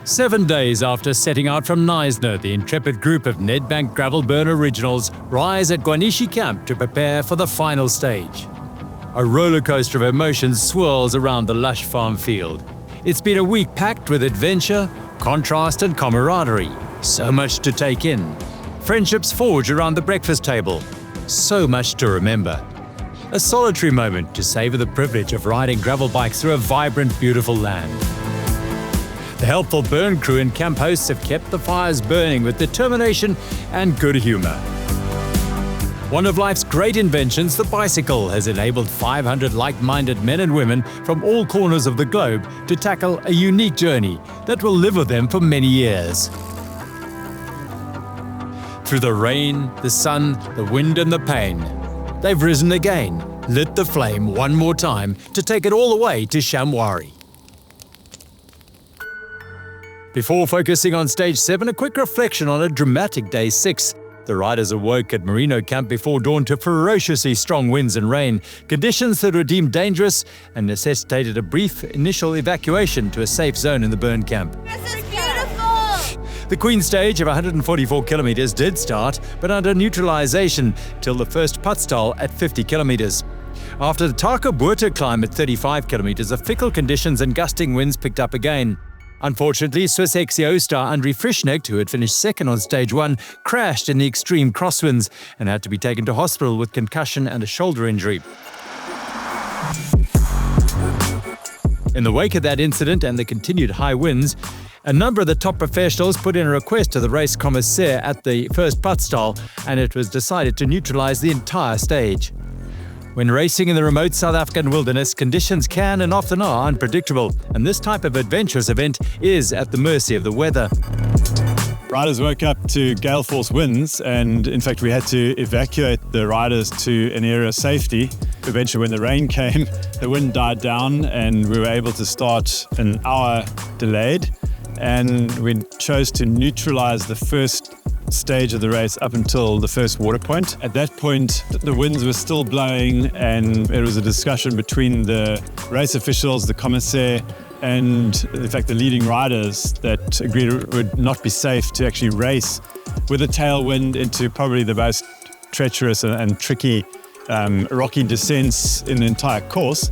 7 days after setting out from Neisner, the intrepid group of Nedbank Gravel Burn originals rise at Guanishi Camp to prepare for the final stage. A roller coaster of emotions swirls around the lush farm field. It's been a week packed with adventure, contrast and camaraderie. So much to take in. Friendships forge around the breakfast table. So much to remember. A solitary moment to savor the privilege of riding gravel bikes through a vibrant, beautiful land. The helpful burn crew and camp hosts have kept the fires burning with determination and good humor. One of life's great inventions, the bicycle, has enabled 500 like-minded men and women from all corners of the globe to tackle a unique journey that will live with them for many years. Through the rain, the sun, the wind and the pain, they've risen again, lit the flame one more time to take it all the way to Shamwari. Before focusing on Stage 7, a quick reflection on a dramatic Day 6. The riders awoke at Merino Camp before dawn to ferociously strong winds and rain, conditions that were deemed dangerous and necessitated a brief initial evacuation to a safe zone in the burn camp. This is beautiful! The Queen stage of 144 kilometers did start, but under neutralization till the first Putztal at 50 kilometers. After the Taka Buerta climb at 35 kilometers, the fickle conditions and gusting winds picked up again. Unfortunately, Swiss XCO star André Frischnecht, who had finished second on Stage 1, crashed in the extreme crosswinds and had to be taken to hospital with concussion and a shoulder injury. In the wake of that incident and the continued high winds, a number of the top professionals put in a request to the race commissaire at the first Putztal, and it was decided to neutralize the entire stage. When racing in the remote South African wilderness, conditions can and often are unpredictable, and this type of adventurous event is at the mercy of the weather. Riders woke up to gale force winds, and in fact we had to evacuate the riders to an area of safety. Eventually when the rain came, the wind died down and we were able to start an hour delayed, and we chose to neutralize the first stage of the race up until the first water point. At that point, the winds were still blowing, and there was a discussion between the race officials, the commissaire, and in fact the leading riders that agreed it would not be safe to actually race with a tailwind into probably the most treacherous and tricky rocky descents in the entire course.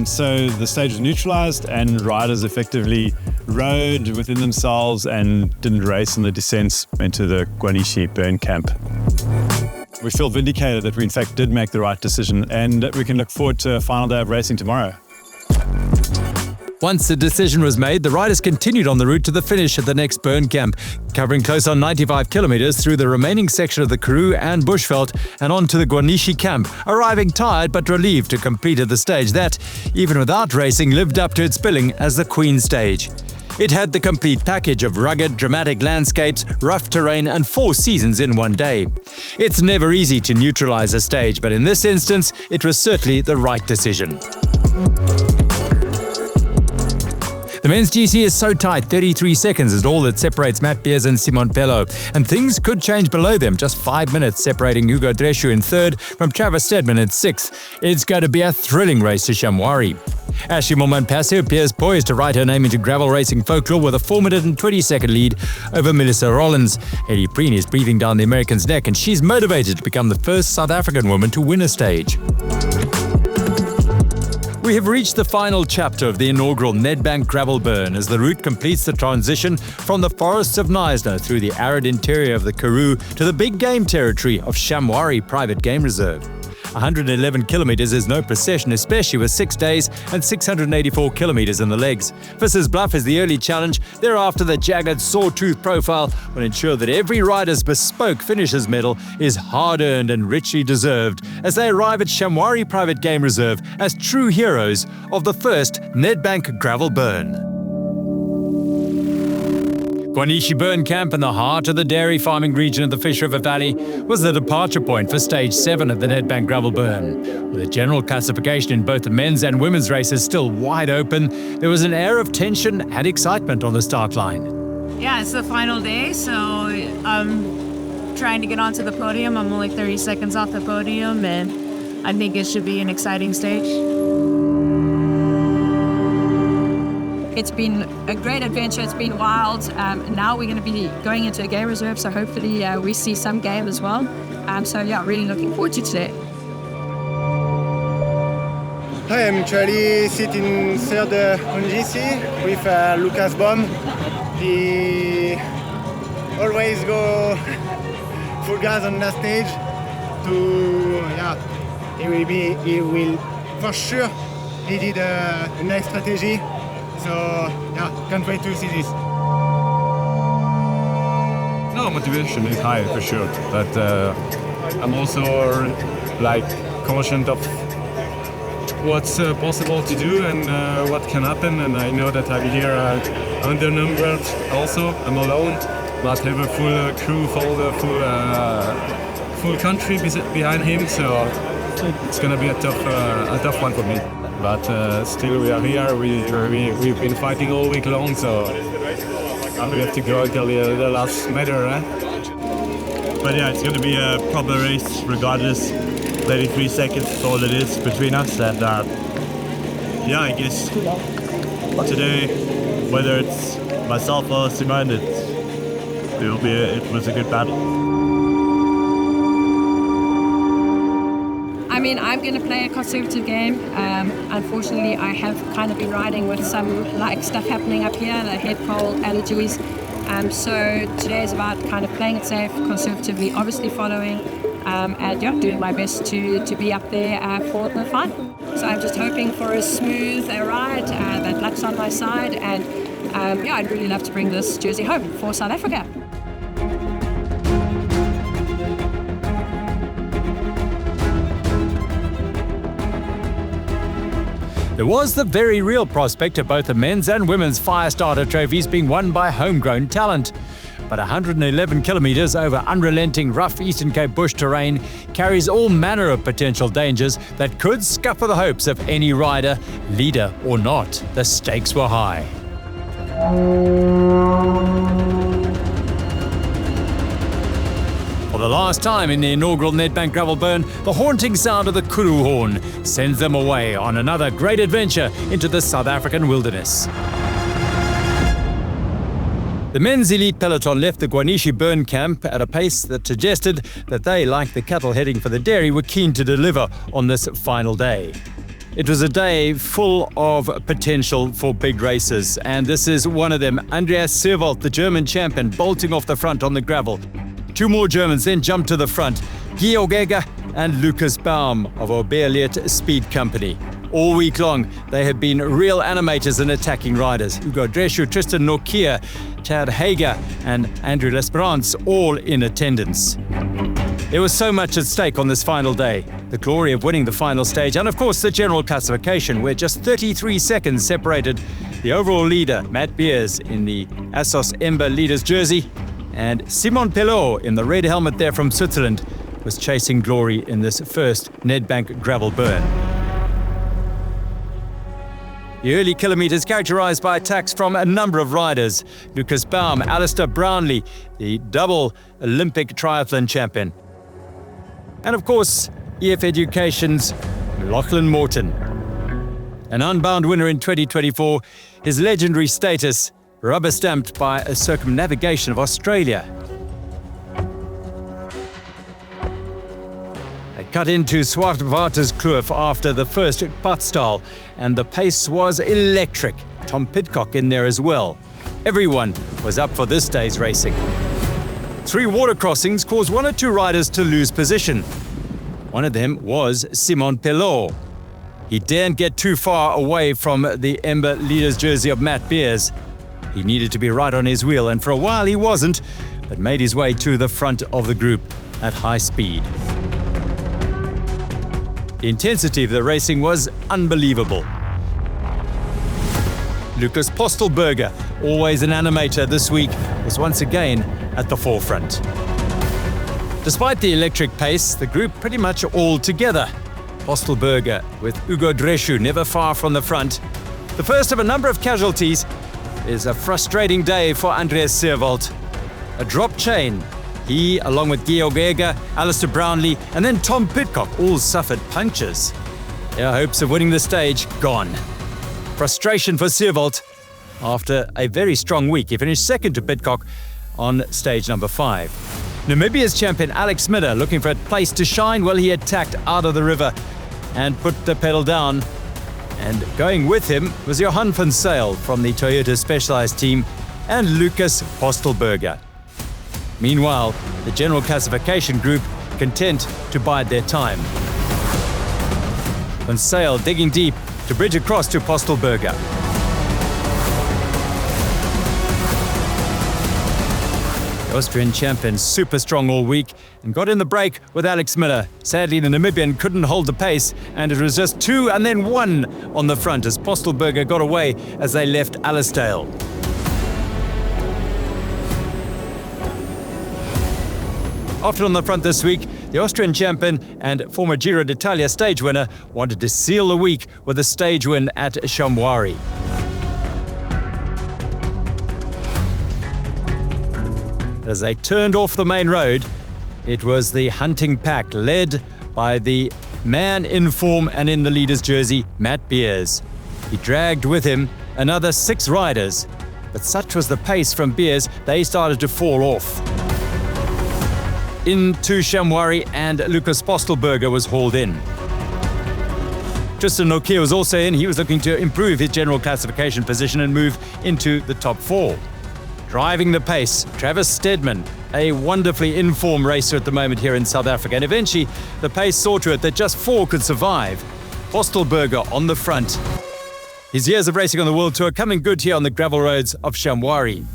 So the stage was neutralized and riders effectively rode within themselves and didn't race in the descents into the Guanishi burn camp. We feel vindicated that we in fact did make the right decision, and we can look forward to a final day of racing tomorrow. Once the decision was made, the riders continued on the route to the finish at the next burn camp, covering close on 95 kilometers through the remaining section of the Karoo and Bushveld and on to the Guanishi camp, arriving tired but relieved to complete the stage that, even without racing, lived up to its billing as the Queen stage. It had the complete package of rugged, dramatic landscapes, rough terrain and 4 seasons in one day. It's never easy to neutralize a stage, but in this instance, it was certainly the right decision. The men's GC is so tight, 33 seconds is all that separates Matt Beers and Simon Pellaud, and things could change below them, just 5 minutes separating Hugo Dreschu in third from Travis Stedman in sixth. It's going to be a thrilling race to Shamwari. Ashley Montpassio appears poised to write her name into gravel racing folklore with a 4-minute and 20-second lead over Melissa Rollins. Hayley Preen is breathing down the American's neck, and she's motivated to become the first South African woman to win a stage. We have reached the final chapter of the inaugural Nedbank Gravel Burn as the route completes the transition from the forests of Neisner through the arid interior of the Karoo to the big game territory of Shamwari Private Game Reserve. 111 kilometers is no procession, especially with 6 days and 684 kilometers in the legs. Fisher's Bluff is the early challenge. Thereafter, the jagged, sawtooth profile will ensure that every rider's bespoke finisher's medal is hard-earned and richly deserved as they arrive at Shamwari Private Game Reserve as true heroes of the first Nedbank Gravel Burn. Guanishi Burn Camp in the heart of the dairy farming region of the Fish River Valley was the departure point for Stage 7 of the Nedbank Gravel Burn. With the general classification in both the men's and women's races still wide open, there was an air of tension and excitement on the start line. Yeah, it's the final day, so I'm trying to get onto the podium. I'm only 30 seconds off the podium, and I think it should be an exciting stage. it's been a great adventure. It's been wild. Now we're going to be going into a game reserve, so hopefully we see some game as well. So yeah, really looking forward to today. Hi, I'm Charlie, sitting third on GC with Lucas Baum. He always go full gas on the stage. He will for sure. He did a nice strategy. So yeah, can't wait to see this. No, motivation is high for sure, but I'm also like conscious of what's possible to do and what can happen, and I know that I'm here undernumbered also. I'm alone, but have a full crew, full country behind him, so it's gonna be a tough one for me. But still we are here, we've been fighting all week long, so we have to go until the last meter. But yeah, it's going to be a proper race regardless. 33 seconds is all it is between us, and yeah, I guess today, whether it's myself or Simone, it was a good battle. I mean, I'm going to play a conservative game. Unfortunately, I have kind of been riding with some stuff happening up here, the head cold, allergies. So today is about kind of playing it safe, conservatively, obviously following, and yeah, doing my best to be up there for the final. So I'm just hoping for a smooth ride, that luck's on my side, and yeah, I'd really love to bring this jersey home for South Africa. There was the very real prospect of both the men's and women's fire starter trophies being won by homegrown talent. But 111 kilometres over unrelenting rough Eastern Cape bush terrain carries all manner of potential dangers that could scupper the hopes of any rider, leader or not. The stakes were high. For the last time in the inaugural Nedbank Gravel Burn, the haunting sound of the kuru horn sends them away on another great adventure into the South African wilderness. The men's elite peloton left the Guanishi Burn camp at a pace that suggested that they, like the cattle heading for the dairy, were keen to deliver on this final day. It was a day full of potential for big races, and this is one of them. Andreas Seewald, the German champion, bolting off the front on the gravel. Two more Germans then jumped to the front, Georg Egger and Lucas Baum of Oberliet Speed Company. All week long, they have been real animators and attacking riders. Hugo Dreschu, Tristan Nokia, Chad Hager and Andrew Lesperance all in attendance. There was so much at stake on this final day. The glory of winning the final stage and of course the general classification, where just 33 seconds separated the overall leader, Matt Beers, in the Assos Ember leader's jersey, and Simon Pellaud in the red helmet there from Switzerland was chasing glory in this first Nedbank Gravel Burn. The early kilometres characterised by attacks from a number of riders. Lucas Baum, Alistair Brownlee, the double Olympic triathlon champion. And of course, EF Education's Lachlan Morton. An Unbound winner in 2024, his legendary status rubber-stamped by a circumnavigation of Australia. They cut into Swartwaterskloof after the first Padstall, and the pace was electric. Tom Pidcock in there as well. Everyone was up for this day's racing. 3 water crossings caused 1 or 2 riders to lose position. One of them was Simon Pellaud. He daren't get too far away from the Ember leader's jersey of Matt Beers. He needed to be right on his wheel, and for a while he wasn't, but made his way to the front of the group at high speed. The intensity of the racing was unbelievable. Lucas Postelberger, always an animator this week, was once again at the forefront. Despite the electric pace, the group pretty much all together. Postelberger with Hugo Dreschu never far from the front. The first of a number of casualties is a frustrating day for Andreas Seewald. A drop chain. He, along with Georg Egger, Alistair Brownlee, and then Tom Pidcock all suffered punctures. Their hopes of winning the stage gone. Frustration for Seewald, after a very strong week. He finished second to Pidcock on stage number 5. Namibia's champion Alex Midder, looking for a place to shine, well, he attacked out of the river and put the pedal down. And going with him was Johan van Zyl from the Toyota Specialized team and Lucas Postelberger. Meanwhile, the general classification group content to bide their time. Van Zyl digging deep to bridge across to Postelberger. The Austrian champion super strong all week and got in the break with Alex Miller. Sadly, the Namibian couldn't hold the pace and it was just 2 and then 1 on the front as Postelberger got away as they left Alisdale. After on the front this week, the Austrian champion and former Giro d'Italia stage winner wanted to seal the week with a stage win at Shamwari. As they turned off the main road, it was the hunting pack led by the man in form and in the leader's jersey, Matt Beers. He dragged with him another 6 riders, but such was the pace from Beers, they started to fall off. Into Shamwari and Lucas Postelberger was hauled in. Tristan Nokia was also in. He was looking to improve his general classification position and move into the top 4. Driving the pace, Travis Steadman, a wonderfully in-form racer at the moment here in South Africa. And eventually, the pace saw to it that just 4 could survive. Postelberger on the front. His years of racing on the World Tour coming good here on the gravel roads of Shamwari.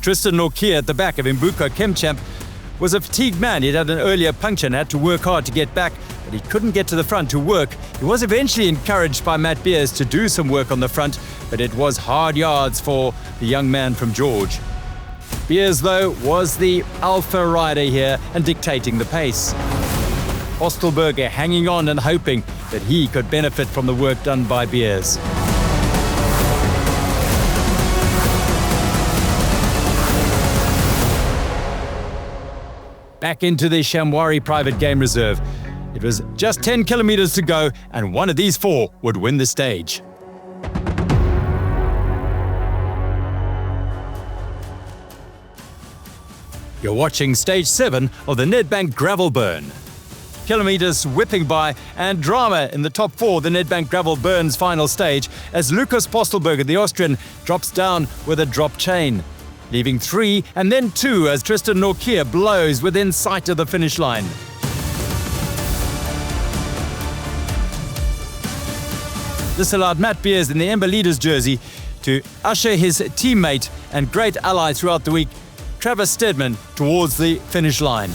Tristan Nokia at the back of Imbuko Kemchamp was a fatigued man. He'd had an earlier puncture and had to work hard to get back, but he couldn't get to the front to work. He was eventually encouraged by Matt Beers to do some work on the front, but it was hard yards for the young man from George. Beers, though, was the alpha rider here and dictating the pace. Postelberger hanging on and hoping that he could benefit from the work done by Beers. Back into the Shamwari private game reserve. It was just 10 kilometers to go, and one of these 4 would win the stage. You're watching stage 7 of the Nedbank Gravel Burn. Kilometers whipping by and drama in the top 4, the Nedbank Gravel Burn's final stage, as Lucas Postelberger, the Austrian, drops down with a drop chain, leaving 3 and then 2 as Tristan Nokia blows within sight of the finish line. This allowed Matt Beers in the Ember Leaders jersey to usher his teammate and great ally throughout the week, Travis Steadman, towards the finish line.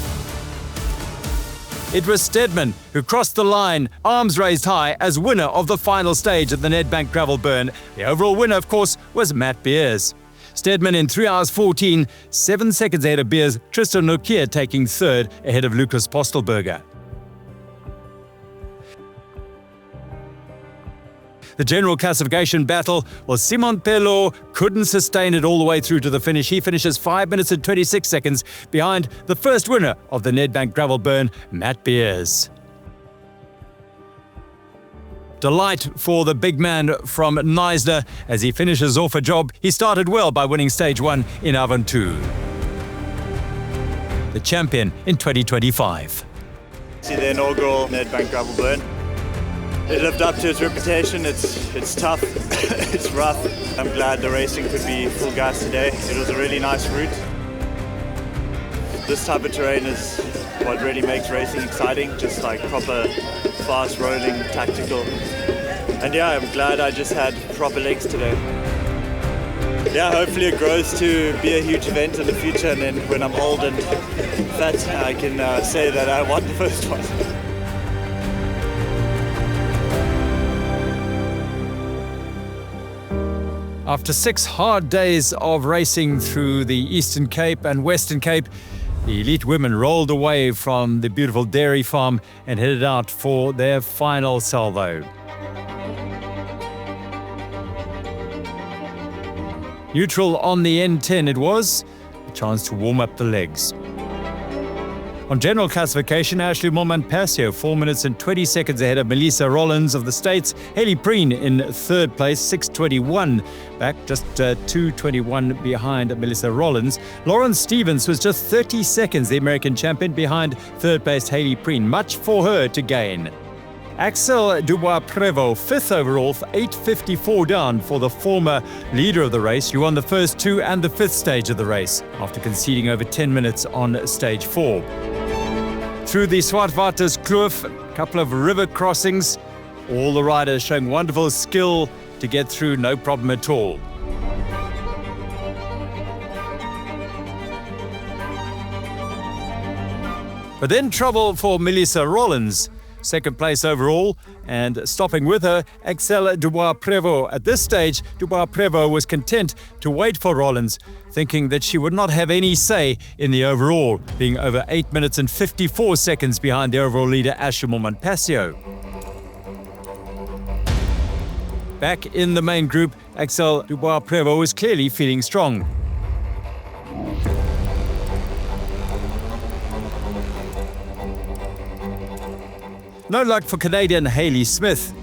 It was Steadman who crossed the line, arms raised high, as winner of the final stage at the Nedbank Gravel Burn. The overall winner, of course, was Matt Beers. Steadman in 3 hours 14, 7 seconds ahead of Beers, Tristan Nokia taking 3rd ahead of Lucas Postelberger. The general classification battle was Simon Pellaud couldn't sustain it all the way through to the finish. He finishes 5 minutes and 26 seconds behind the first winner of the Nedbank Gravel Burn, Matt Beers. Delight for the big man from Neisner as he finishes off a job. He started well by winning stage 1 in Avontuur. The champion in 2025. See the inaugural Nedbank Gravel Burn. It lived up to its reputation. It's tough, it's rough. I'm glad the racing could be full gas today. It was a really nice route. This type of terrain is what really makes racing exciting, just like proper fast rolling, tactical. And yeah, I'm glad I just had proper legs today. Yeah, hopefully it grows to be a huge event in the future, and then when I'm old and fat, I can say that I won the first one. After 6 hard days of racing through the Eastern Cape and Western Cape, the elite women rolled away from the beautiful dairy farm and headed out for their final salvo. Neutral on the N10 it was, a chance to warm up the legs. On general classification, Ashley Montman-Passio 4 minutes and 20 seconds ahead of Melissa Rollins of the States. Haley Preen in third place, 6:21 back, just 2:21 behind Melissa Rollins. Lauren Stevens was just 30 seconds the American champion behind third place Haley Preen. Much for her to gain. Axelle Dubau-Prevot, 5th overall, 8:54 down for the former leader of the race, who won the first 2 and the 5th stage of the race after conceding over 10 minutes on stage 4. Through the Swartwaterskloof, a couple of river crossings, all the riders showing wonderful skill to get through, no problem at all. But then trouble for Melissa Rollins. Second place overall, and stopping with her, Axelle Dubau-Prevot. At this stage, Dubau-Prevot was content to wait for Rollins, thinking that she would not have any say in the overall, being over 8 minutes and 54 seconds behind the overall leader, Ashley Montman-Passio. Back in the main group, Axelle Dubau-Prevot was clearly feeling strong. No luck for Canadian Hayley Smith.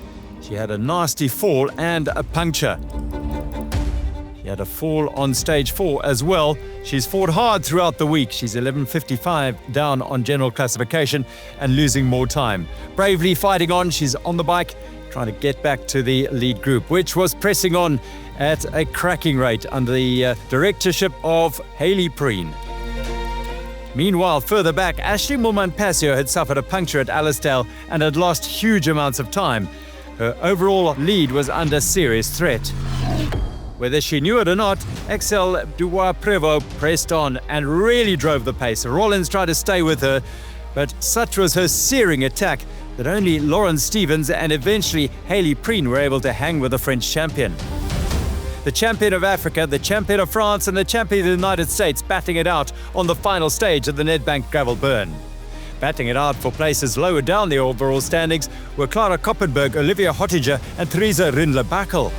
She had a nasty fall and a puncture. She had a fall on stage 4 as well. She's fought hard throughout the week. She's 11:55 down on general classification and losing more time. Bravely fighting on, she's on the bike, trying to get back to the lead group, which was pressing on at a cracking rate under the directorship of Haley Preen. Meanwhile, further back, Ashley Montman-Passio had suffered a puncture at Allisdale and had lost huge amounts of time. Her overall lead was under serious threat. Whether she knew it or not, Axelle Dubau-Prevot pressed on and really drove the pace. Rollins tried to stay with her, but such was her searing attack that only Lauren Stevens and eventually Haley Preen were able to hang with the French champion. The champion of Africa, the champion of France, and the champion of the United States battling it out on the final stage of the Nedbank Gravel Burn. Batting it out for places lower down the overall standings were Clara Koppenberg, Olivia Hottinger, and Theresa Rindler-Backel.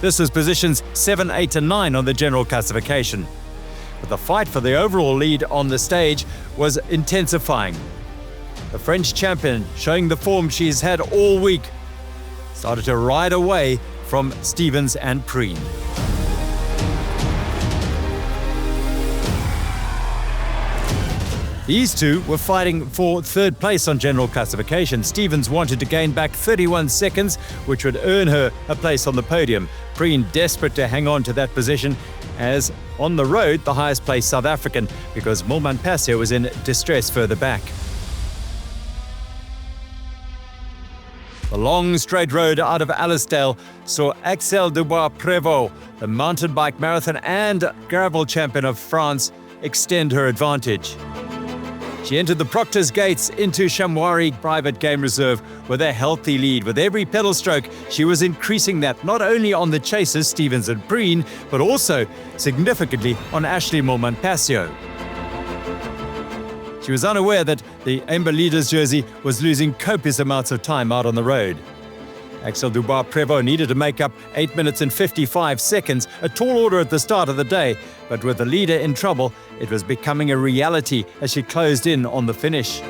This was positions 7, 8, and 9 on the general classification. But the fight for the overall lead on the stage was intensifying. The French champion, showing the form she's had all week, started to ride away from Stevens and Preen. These two were fighting for third place on general classification. Stevens wanted to gain back 31 seconds, which would earn her a place on the podium. Preen desperate to hang on to that position, as on the road, the highest placed South African, because Montman-Passio was in distress further back. The long straight road out of Allisdale saw Axelle Dubau-Prevot, the mountain bike marathon and gravel champion of France, extend her advantage. She entered the Proctor's Gates into Chamois Private Game Reserve with a healthy lead. With every pedal stroke, she was increasing that not only on the chasers Stevens and Preen, but also significantly on Ashley Montman-Passio. She was unaware that the Amber Leaders jersey was losing copious amounts of time out on the road. Axelle Dubau-Prevot needed to make up 8 minutes and 55 seconds, a tall order at the start of the day, but with the leader in trouble, it was becoming a reality as she closed in on the finish.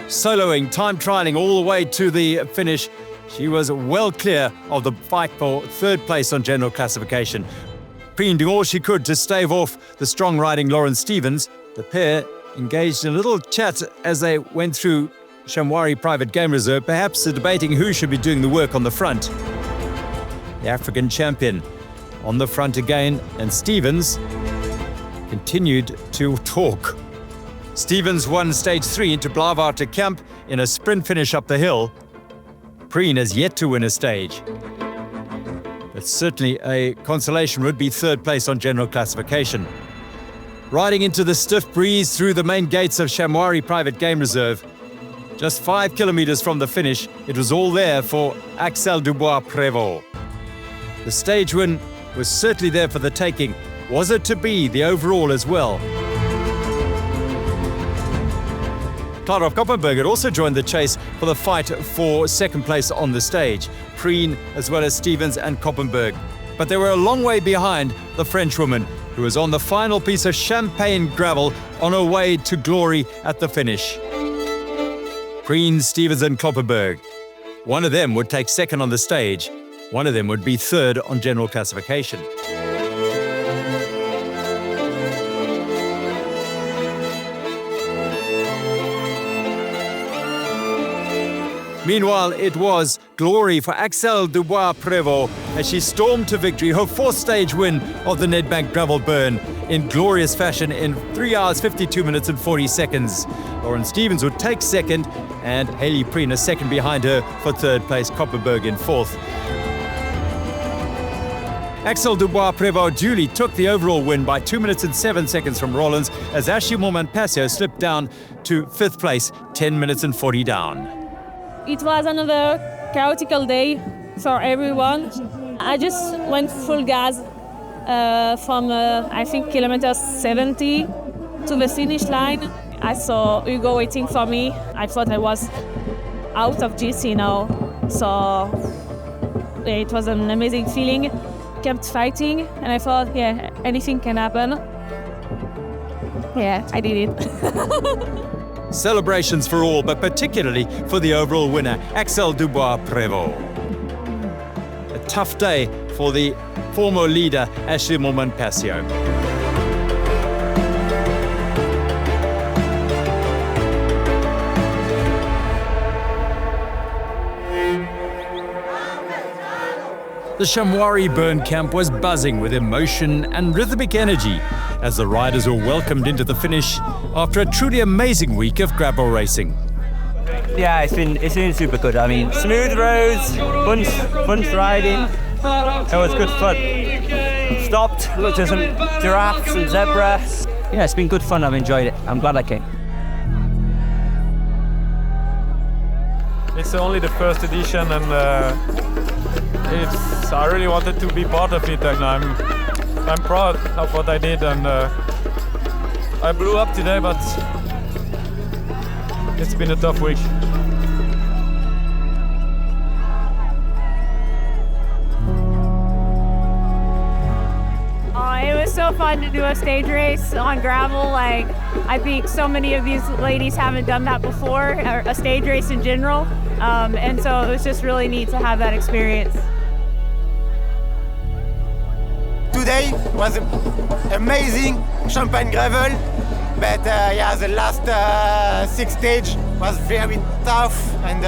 Soloing, time trialing all the way to the finish, she was well clear of the fight for third place on general classification. Preen doing all she could to stave off the strong riding Lauren Stevens. The pair engaged in a little chat as they went through Chamois Private Game Reserve, perhaps debating who should be doing the work on the front. The African champion on the front again, and Stevens continued to talk. Stevens won stage 3 into Blaarwater Camp in a sprint finish up the hill. Preen has yet to win a stage. But certainly a consolation would be third place on general classification. Riding into the stiff breeze through the main gates of Chamois Private Game Reserve, just 5 kilometers from the finish, it was all there for Axelle Dubau-Prevot. The stage win was certainly there for the taking. Was it to be the overall as well? Clara Koppenberg had also joined the chase for the fight for second place on the stage. Preen, as well as Stevens and Koppenberg. but they were a long way behind the Frenchwoman, who was on the final piece of champagne gravel on her way to glory at the finish. Preen, Stevens and Kloppenberg. One of them would take second on the stage. One of them would be third on general classification. Meanwhile, it was glory for Axelle Dubau-Prevot as she stormed to victory, her fourth stage win of the Nedbank Gravel Burn in glorious fashion in 3 hours, 52 minutes and 40 seconds. Lauren Stevens would take second and Hayley Preen a second behind her for third place, Koppenberg in fourth. Axelle Dubau-Prevot duly took the overall win by 2 minutes and 7 seconds from Rollins as Ashley Moorman-Passio slipped down to fifth place, 10 minutes and 40 down. It was another chaotic day for everyone. I just went full gas from, I think, kilometers 70 to the finish line. I saw Hugo waiting for me. I thought I was out of GC now. So it was an amazing feeling. Kept fighting, and I thought, yeah, anything can happen. Yeah, I did it. Celebrations for all, but particularly for the overall winner, Axelle Dubau-Prevot. A tough day for the former leader, Ashley Moorman-Passio. The Shamwari burn camp was buzzing with emotion and rhythmic energy as the riders were welcomed into the finish after a truly amazing week of gravel racing. Yeah, it's been super good. I mean, smooth roads, fun riding. It was good fun. Stopped, looked at some giraffes and zebra. Yeah, it's been good fun. I've enjoyed it. I'm glad I came. It's only the first edition, and I really wanted to be part of it, and I'm proud of what I did, and I blew up today, but it's been a tough week. It was so fun to do a stage race on gravel. Like, I think so many of these ladies haven't done that before, or a stage race in general, and so it was just really neat to have that experience. Today was amazing champagne gravel, but yeah, the last 6 stage was very tough, and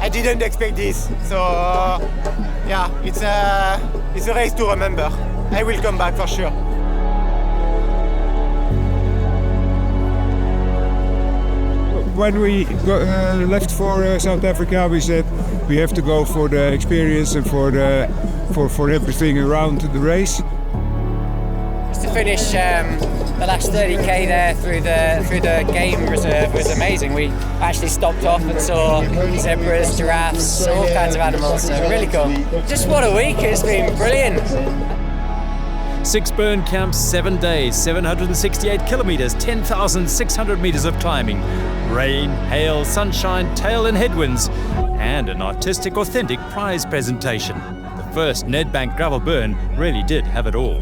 I didn't expect this. So yeah, it's a race to remember. I will come back for sure. When we left for South Africa, we said we have to go for the experience and for everything around the race. Just to finish the last 30k there through the game reserve was amazing. We actually stopped off and saw zebras, giraffes, all kinds of animals. So really cool. Just what a week! It's been brilliant. 6 burn camps, 7 days, 768 kilometers, 10,600 meters of climbing. Rain, hail, sunshine, tail and headwinds, and an artistic, authentic prize presentation. The first Nedbank Gravel Burn really did have it all.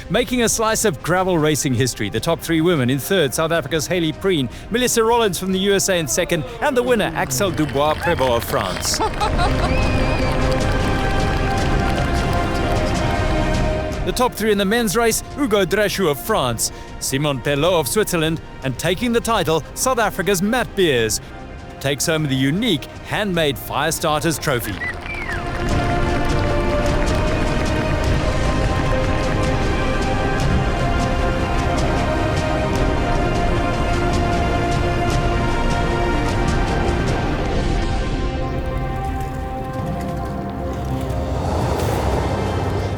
Making a slice of gravel racing history, the top 3 women in third, South Africa's Hayley Preen, Melissa Rollins from the USA in second, and the winner, Axelle Dubau-Prevot of France. The top 3 in the men's race, Hugo Drechou of France, Simon Pellaud of Switzerland, and taking the title, South Africa's Matt Beers, takes home the unique handmade Fire Starters trophy.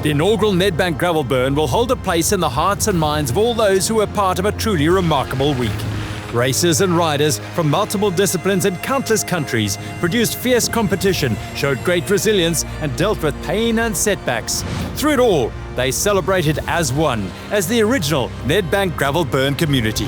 The inaugural Nedbank Gravel Burn will hold a place in the hearts and minds of all those who were part of a truly remarkable week. Racers and riders from multiple disciplines and countless countries produced fierce competition, showed great resilience, and dealt with pain and setbacks. Through it all, they celebrated as one, as the original Nedbank Gravel Burn community.